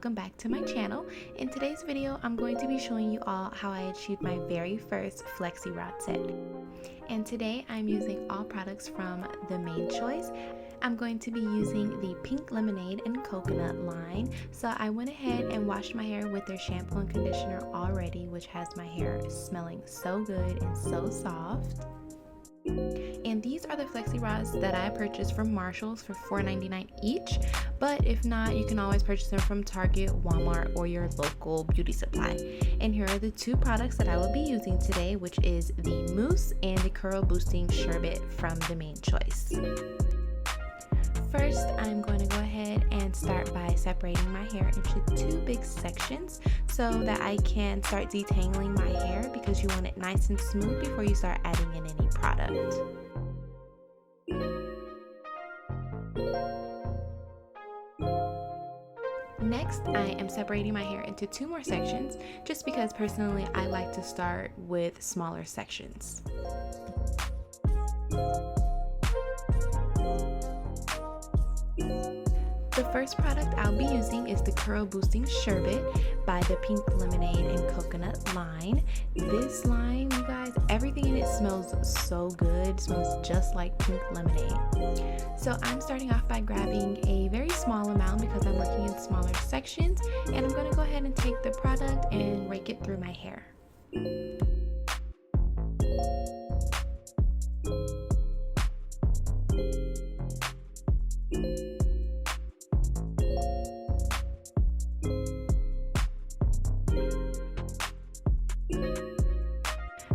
welcome back to my channel. In today's video, I'm going to be showing you all how I achieved my very first Flexi Rod set. And today I'm using all products from the Main Choice. I'm going to be using the pink lemonade and coconut line. So I went ahead and washed my hair with their shampoo and conditioner already, which has my hair smelling so good and so soft. And these are the Flexi Rods that I purchased from Marshall's for $4.99 each, but if not, you can always purchase them from Target, Walmart, or your local beauty supply. And here are the two products that I will be using today, which is the mousse and the curl boosting sherbet from the Main Choice. First, I'm going to go ahead and start by separating my hair into two big sections so that I can start detangling my hair, because you want it nice and smooth before you start adding in any product. Next, I am separating my hair into two more sections, just because personally I like to start with smaller sections. The first product I'll be using is the Curl Boosting Sherbet by the Pink Lemonade and Coconut line. This line, you guys, everything in it smells so good. It smells just like pink lemonade. So I'm starting off by grabbing a very small amount because I'm working in smaller sections, and I'm going to go ahead and take the product and rake it through my hair.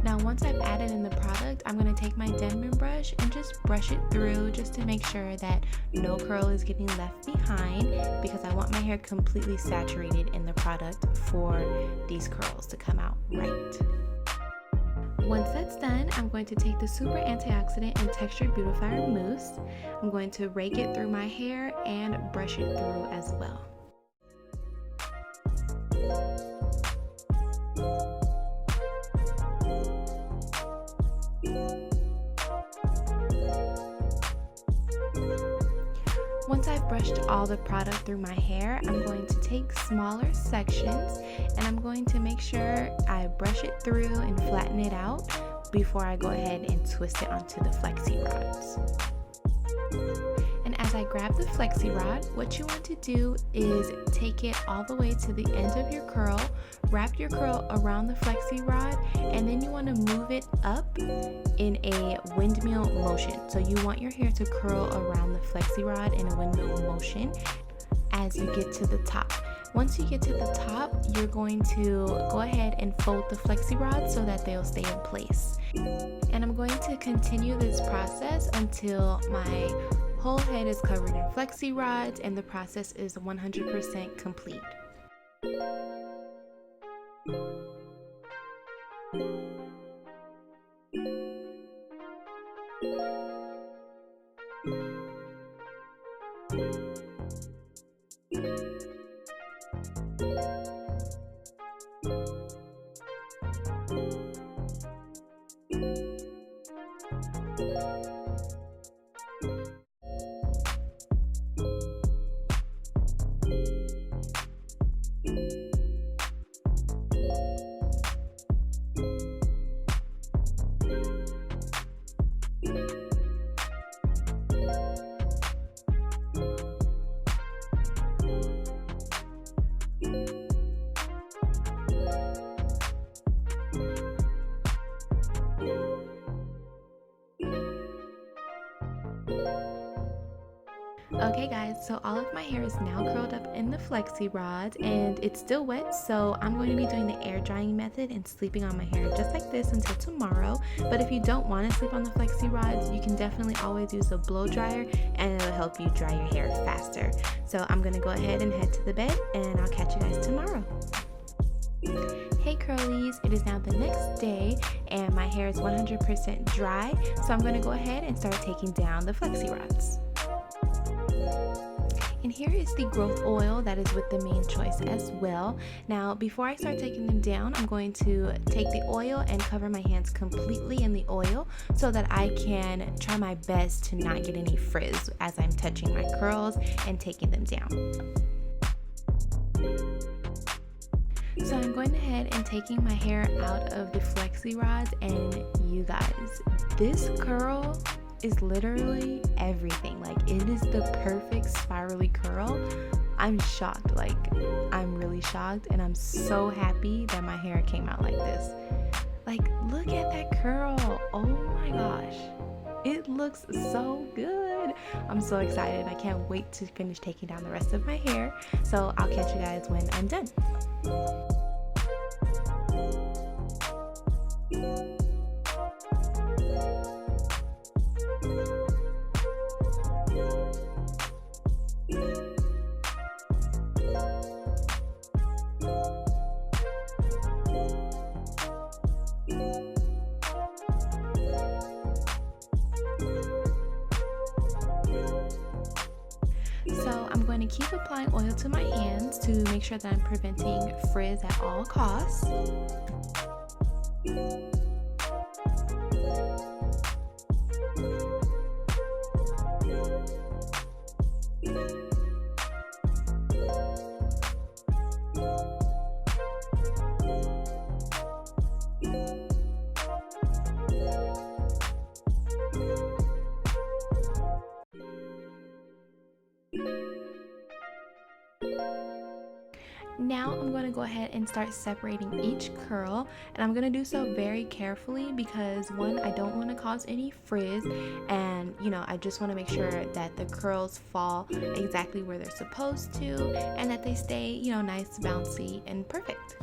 Now once I've added in the product, I'm going to take my Denman brush and just brush it through, just to make sure that no curl is getting left behind, because I want my hair completely saturated in the product for these curls to come out right. Once that's done, I'm going to take the Super Antioxidant and Textured Beautifier Mousse. I'm going to rake it through my hair and brush it through as well. Once I've brushed all the product through my hair, I'm going to take smaller sections and I'm going to make sure I brush it through and flatten it out before I go ahead and twist it onto the Flexi Rods. And as I grab the Flexi Rod, what you want to do is take it all the way to the end of your curl, wrap your curl around the Flexi Rod, and then you want to move it up in a windmill motion. So you want your hair to curl around the Flexi Rod in a windmill motion as you get to the top. Once you get to the top, you're going to go ahead and fold the Flexi Rod so that they'll stay in place. And I'm going to continue this process until my whole head is covered in Flexi Rods and the process is 100% complete. Okay guys, so all of my hair is now curled up in the Flexi Rods and it's still wet, so I'm going to be doing the air drying method and sleeping on my hair just like this until tomorrow. But if you don't want to sleep on the Flexi Rods, you can definitely always use a blow dryer and it'll help you dry your hair faster. So I'm going to go ahead and head to the bed and I'll catch you guys tomorrow. Hey curlies, it is now the next day and my hair is 100% dry, so I'm going to go ahead and start taking down the Flexi Rods. And here is the growth oil that is with the Main Choice as well. Now, before I start taking them down, I'm going to take the oil and cover my hands completely in the oil so that I can try my best to not get any frizz as I'm touching my curls and taking them down. So I'm going ahead and taking my hair out of the Flexi Rods, and you guys, this curl is literally everything. Like, it is the perfect spirally curl. I'm shocked, like I'm really shocked, and I'm so happy that my hair came out like this. Like, look at that curl. Oh my gosh, it looks so good. I'm so excited. I can't wait to finish taking down the rest of my hair. So I'll catch you guys when I'm done. So I'm going to keep applying oil to my hands to make sure that I'm preventing frizz at all costs. Now I'm going to go ahead and start separating each curl, and I'm going to do so very carefully because, one, I don't want to cause any frizz, and I just want to make sure that the curls fall exactly where they're supposed to and that they stay nice, bouncy, and perfect.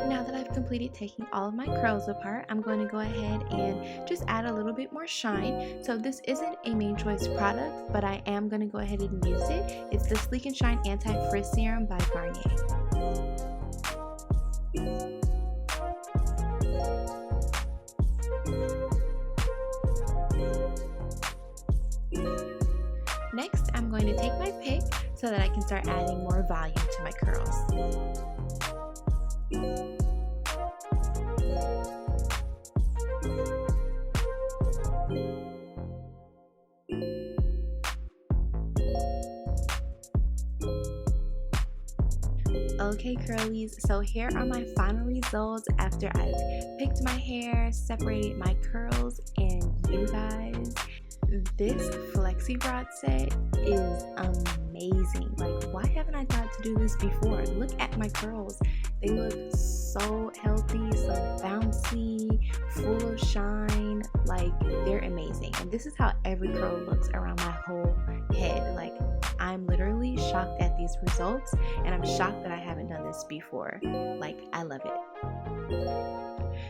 Now that I've completed taking all of my curls apart, I'm going to go ahead and just add a little bit more shine. So this isn't a Main Choice product, but I am going to go ahead and use it. It's the Sleek and Shine Anti-Frizz Serum by Garnier. Next, I'm going to take my pick so that I can start adding more volume to my curls. Okay, curlies, so here are my final results after I've picked my hair, separated my curls, and you guys, this Flexi Rod set is amazing. Like, why haven't I thought to do this before? Look at my curls. They look so healthy, so bouncy, full of shine. Like, they're amazing. And this is how every curl looks around my whole head. Like, I'm literally shocked at these results, and I'm shocked that I haven't done this before. Like, I love it.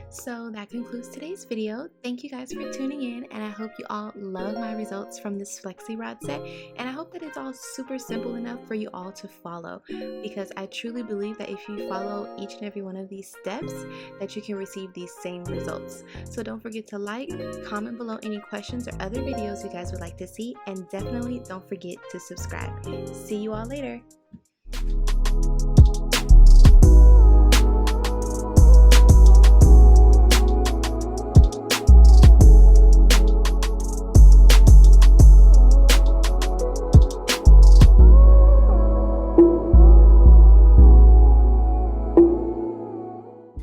So that concludes today's video. Thank you guys for tuning in, and I hope you all love my results from this Flexi Rod set, and I hope that it's all super simple enough for you all to follow, because I truly believe that if you follow each and every one of these steps, that you can receive these same results. So don't forget to like, comment below any questions or other videos you guys would like to see, and definitely don't forget to subscribe. See you all later.